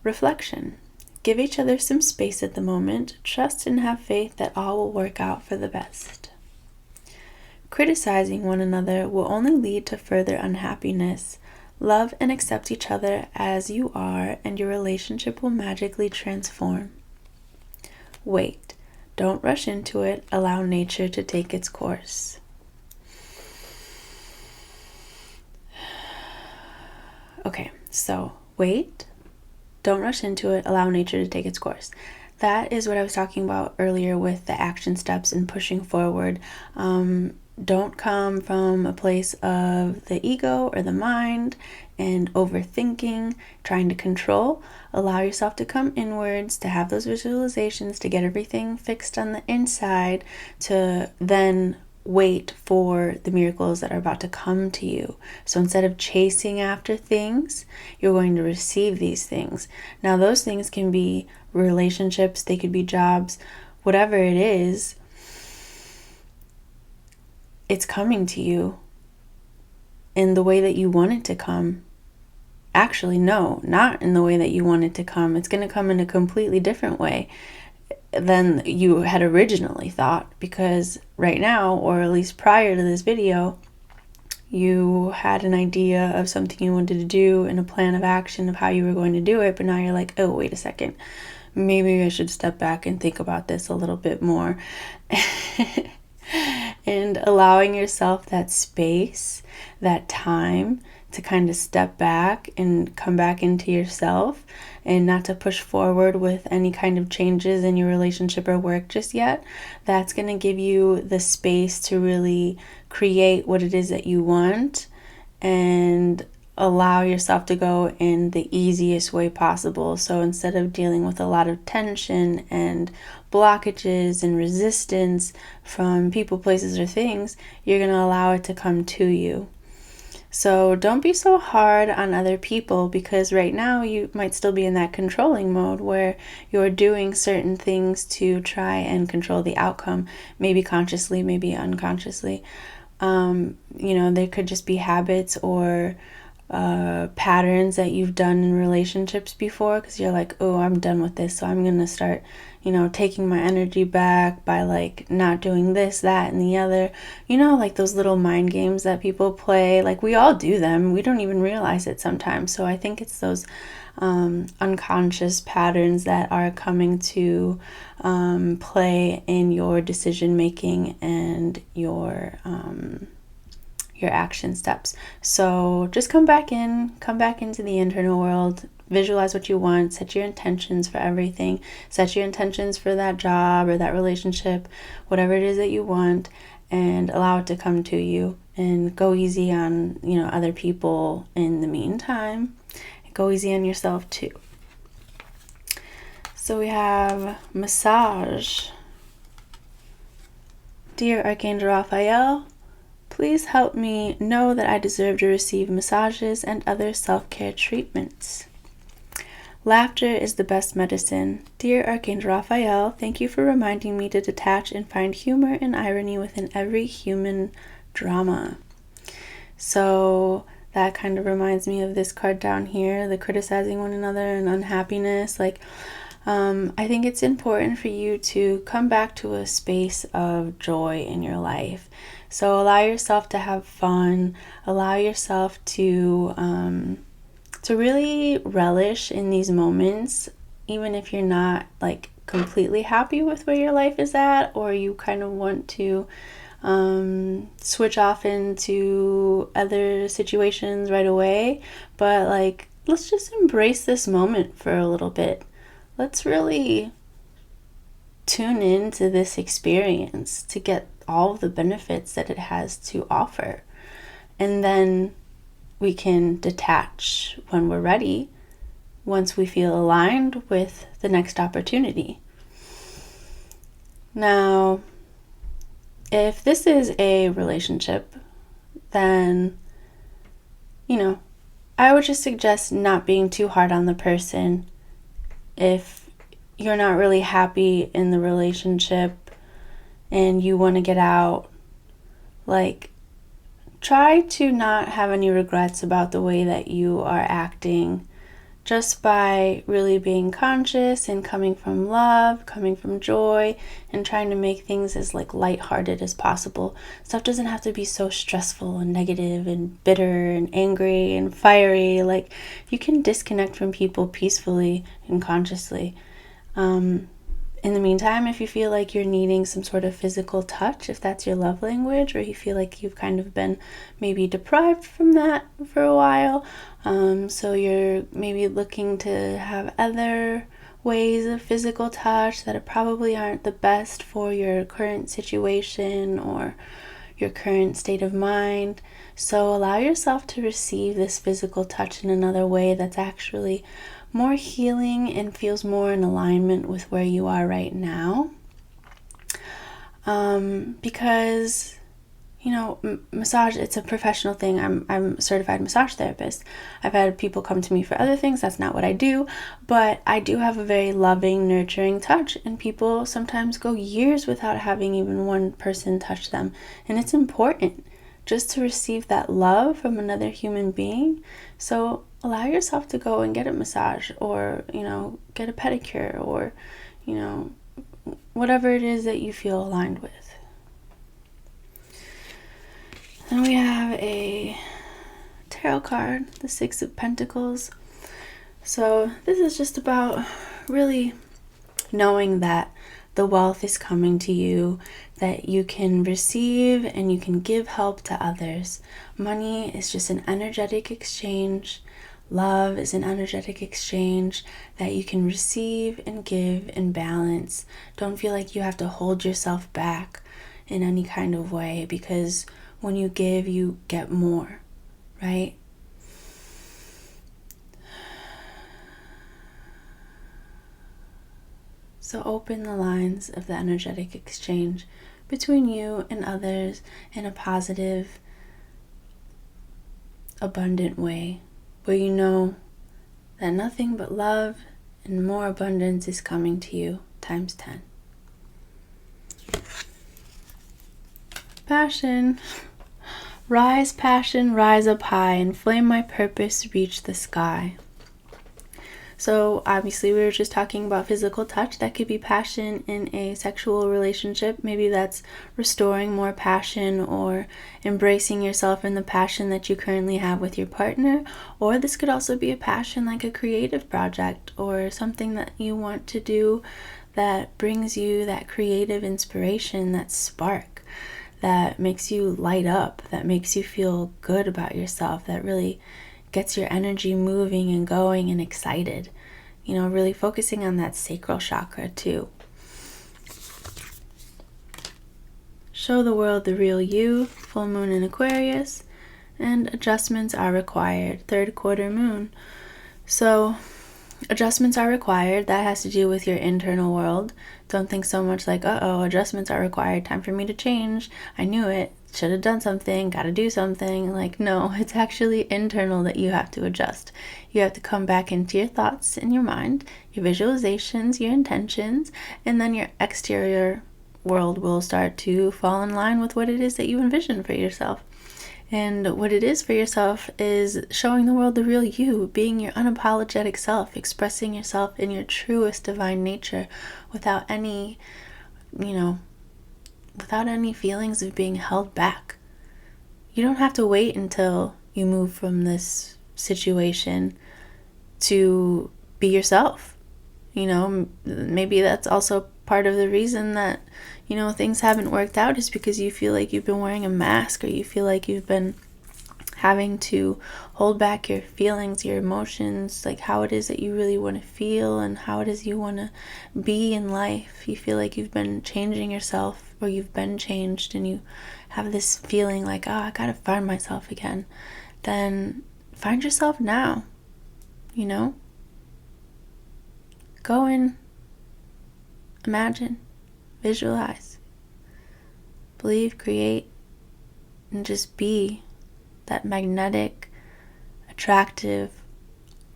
Speaker 1: Reflection. Give each other some space at the moment. Trust and have faith that all will work out for the best. Criticizing one another will only lead to further unhappiness. Love and accept each other as you are, and your relationship will magically transform. Wait. Don't rush into it. Allow nature to take its course. Okay, so wait, don't rush into it, allow nature to take its course. That is what I was talking about earlier with the action steps and pushing forward. Don't come from a place of the ego or the mind and overthinking, trying to control. Allow yourself to come inwards, to have those visualizations, to get everything fixed on the inside, to then wait for the miracles that are about to come to you. So instead of chasing after things, you're going to receive these things. Now, those things can be relationships, they could be jobs, whatever it is, it's coming to you in the way that you want it to come. Actually, no, not in the way that you want it to come. It's going to come in a completely different way than you had originally thought, because right now, or at least prior to this video, you had an idea of something you wanted to do and a plan of action of how you were going to do it, but now you're like, oh, wait a second, maybe I should step back and think about this a little bit more. And allowing yourself that space, that time to kind of step back and come back into yourself, and not to push forward with any kind of changes in your relationship or work just yet. That's going to give you the space to really create what it is that you want and allow yourself to go in the easiest way possible. So instead of dealing with a lot of tension and blockages and resistance from people, places, or things, you're going to allow it to come to you. So don't be so hard on other people, because right now you might still be in that controlling mode where you're doing certain things to try and control the outcome, maybe consciously, maybe unconsciously. There could just be habits or patterns that you've done in relationships before, because you're like, oh, I'm done with this, so I'm going to start taking my energy back by not doing this, that, and the other. Those little mind games that people play. We all do them. We don't even realize it sometimes. So I think it's those unconscious patterns that are coming to play in your decision making and your action steps. So just come back into the internal world. Visualize what you want, set your intentions for everything, set your intentions for that job or that relationship, whatever it is that you want, and allow it to come to you, and go easy on, other people in the meantime. Go easy on yourself too. So we have massage. Dear Archangel Raphael, please help me know that I deserve to receive massages and other self-care treatments. Laughter is the best medicine. Dear Archangel Raphael, thank you for reminding me to detach and find humor and irony within every human drama. So that kind of reminds me of this card down here, the criticizing one another and unhappiness. I think it's important for you to come back to a space of joy in your life. So allow yourself to have fun. Allow yourself to really relish in these moments, even if you're not completely happy with where your life is at, or you kind of want to switch off into other situations right away. But let's just embrace this moment for a little bit. Let's really tune into this experience to get all the benefits that it has to offer. And then we can detach when we're ready, once we feel aligned with the next opportunity. Now, if this is a relationship, then, I would just suggest not being too hard on the person. If you're not really happy in the relationship and you want to get out, try to not have any regrets about the way that you are acting, just by really being conscious and coming from love, coming from joy, and trying to make things as lighthearted as possible. Stuff doesn't have to be so stressful and negative and bitter and angry and fiery. You can disconnect from people peacefully and consciously. In the meantime, if you feel like you're needing some sort of physical touch, if that's your love language, or you feel like you've kind of been maybe deprived from that for a while, so you're maybe looking to have other ways of physical touch that probably aren't the best for your current situation or your current state of mind. So allow yourself to receive this physical touch in another way that's actually more healing and feels more in alignment with where you are right now. Because massage, it's a professional thing. I'm a certified massage therapist. I've had people come to me for other things. That's not what I do, but I do have a very loving, nurturing touch, and people sometimes go years without having even one person touch them. And it's important just to receive that love from another human being. So allow yourself to go and get a massage, or get a pedicure, or whatever it is that you feel aligned with. Then we have a tarot card, the Six of Pentacles. So this is just about really knowing that the wealth is coming to you, that you can receive and you can give help to others. Money is just an energetic exchange. Love is an energetic exchange that you can receive and give in balance. Don't feel like you have to hold yourself back in any kind of way, because when you give, you get more, right? So open the lines of the energetic exchange between you and others in a positive, abundant way, where you know that nothing but love and more abundance is coming to you times 10. Passion. Rise, passion, rise up high, and flame my purpose, reach the sky. So obviously we were just talking about physical touch. That could be passion in a sexual relationship. Maybe that's restoring more passion or embracing yourself in the passion that you currently have with your partner. Or this could also be a passion like a creative project or something that you want to do that brings you that creative inspiration, that spark that makes you light up, that makes you feel good about yourself, that really gets your energy moving and going and excited. Really focusing on that sacral chakra too. Show the world the real you, full moon in Aquarius, and adjustments are required, third quarter moon. So Adjustments are required. That has to do with your internal world. Don't think so much like, uh-oh, adjustments are required. Time for me to change. I knew it. Should have done something. Got to do something. Like, no, it's actually internal that you have to adjust. You have to come back into your thoughts in your mind, your visualizations, your intentions, and then your exterior world will start to fall in line with what it is that you envision for yourself. And what it is for yourself is showing the world the real you, being your unapologetic self, expressing yourself in your truest divine nature without any, without any feelings of being held back. You don't have to wait until you move from this situation to be yourself. Maybe that's also part of the reason that, things haven't worked out, is because you feel like you've been wearing a mask, or you feel like you've been having to hold back your feelings, your emotions, like how it is that you really want to feel and how it is you want to be in life. You feel like you've been changing yourself, or you've been changed, and you have this feeling like, oh, I gotta find myself again. Then find yourself now. Go and imagine, visualize, believe, create, and just be that magnetic, attractive,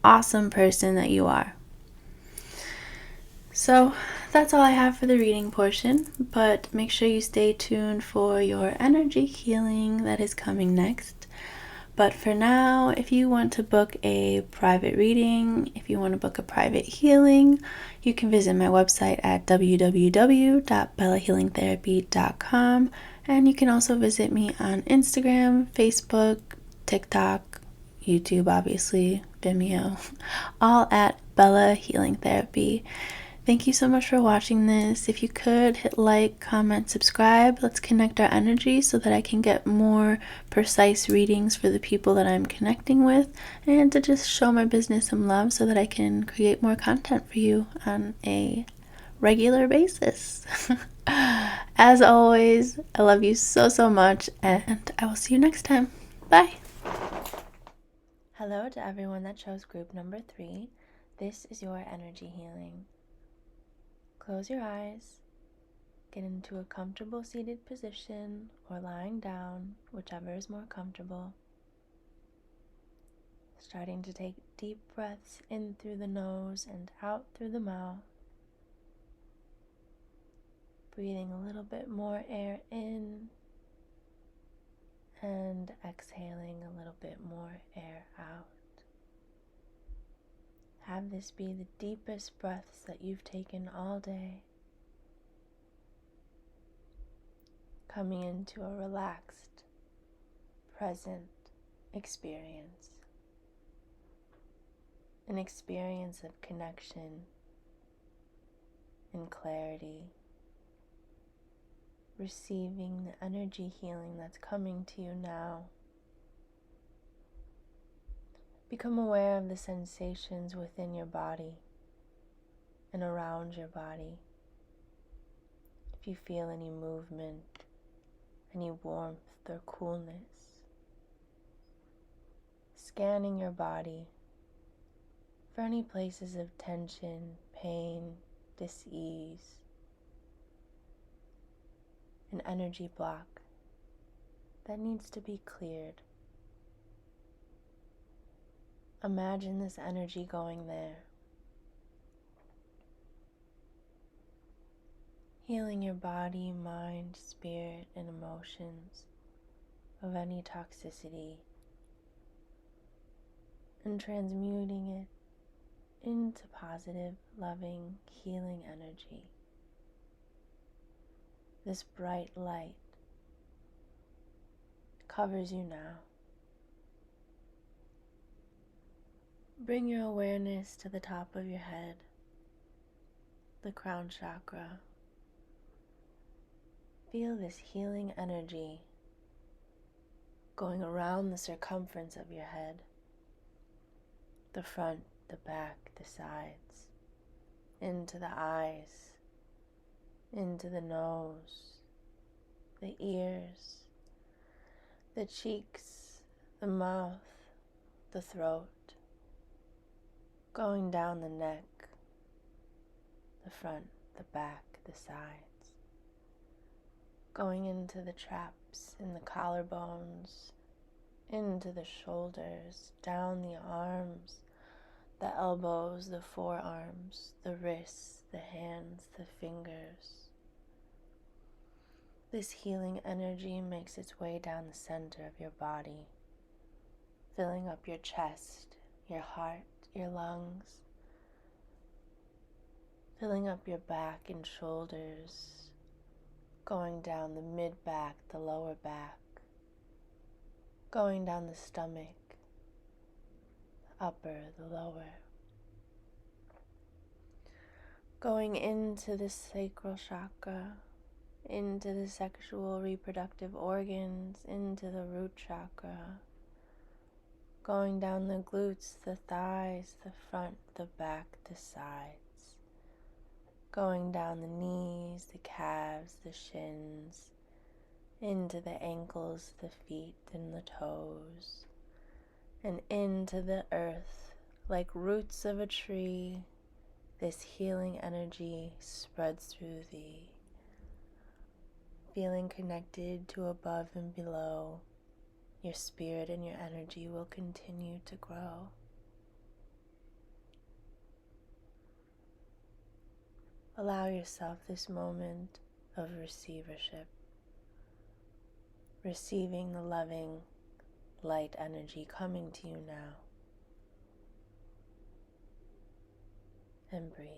Speaker 1: awesome person that you are. So that's all I have for the reading portion, but make sure you stay tuned for your energy healing that is coming next. But for now, if you want to book a private reading, if you want to book a private healing, you can visit my website at www.bellahealingtherapy.com, and you can also visit me on Instagram, Facebook, TikTok, YouTube, obviously, Vimeo, all at Bella Healing Therapy. Thank you so much for watching this. If you could, hit like, comment, subscribe. Let's connect our energy so that I can get more precise readings for the people that I'm connecting with, and to just show my business some love so that I can create more content for you on a regular basis. As always, I love you so, so much, and I will see you next time. Bye. Hello to everyone that chose group number 3. This is your energy healing. Close your eyes, get into a comfortable seated position or lying down, whichever is more comfortable. Starting to take deep breaths in through the nose and out through the mouth. Breathing a little bit more air in and exhaling a little bit more air out. Have this be the deepest breaths that you've taken all day. Coming into a relaxed, present experience. An experience of connection and clarity. Receiving the energy healing that's coming to you now. Become aware of the sensations within your body and around your body. If you feel any movement, any warmth or coolness. Scanning your body for any places of tension, pain, dis-ease, an energy block that needs to be cleared. Imagine this energy going there. Healing your body, mind, spirit, and emotions of any toxicity, and transmuting it into positive, loving, healing energy. This bright light covers you now. Bring your awareness to the top of your head, the crown chakra. Feel this healing energy going around the circumference of your head, the front, the back, the sides, into the eyes, into the nose, the ears, the cheeks, the mouth, the throat, going down the neck, the front, the back, the sides, going into the traps in the collarbones, into the shoulders, down the arms, the elbows, the forearms, the wrists, the hands, the fingers. This healing energy makes its way down the center of your body, filling up your chest, your heart, your lungs, filling up your back and shoulders, going down the mid-back, the lower back, going down the stomach, the upper, the lower, going into the sacral chakra, into the sexual reproductive organs, into the root chakra, going down the glutes, the thighs, the front, the back, the sides, going down the knees, the calves, the shins, into the ankles, the feet, and the toes, and into the earth. Like roots of a tree, this healing energy spreads through thee, feeling connected to above and below. Your spirit and your energy will continue to grow. Allow yourself this moment of receivership, receiving the loving light energy coming to you now, and breathe.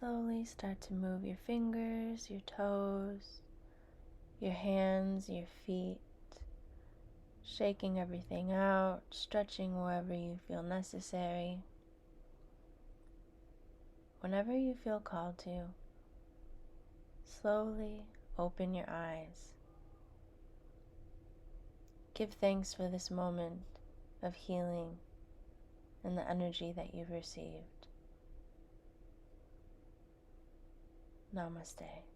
Speaker 1: Slowly start to move your fingers, your toes, your hands, your feet, shaking everything out, stretching wherever you feel necessary. Whenever you feel called to, slowly open your eyes. Give thanks for this moment of healing and the energy that you've received. Namaste.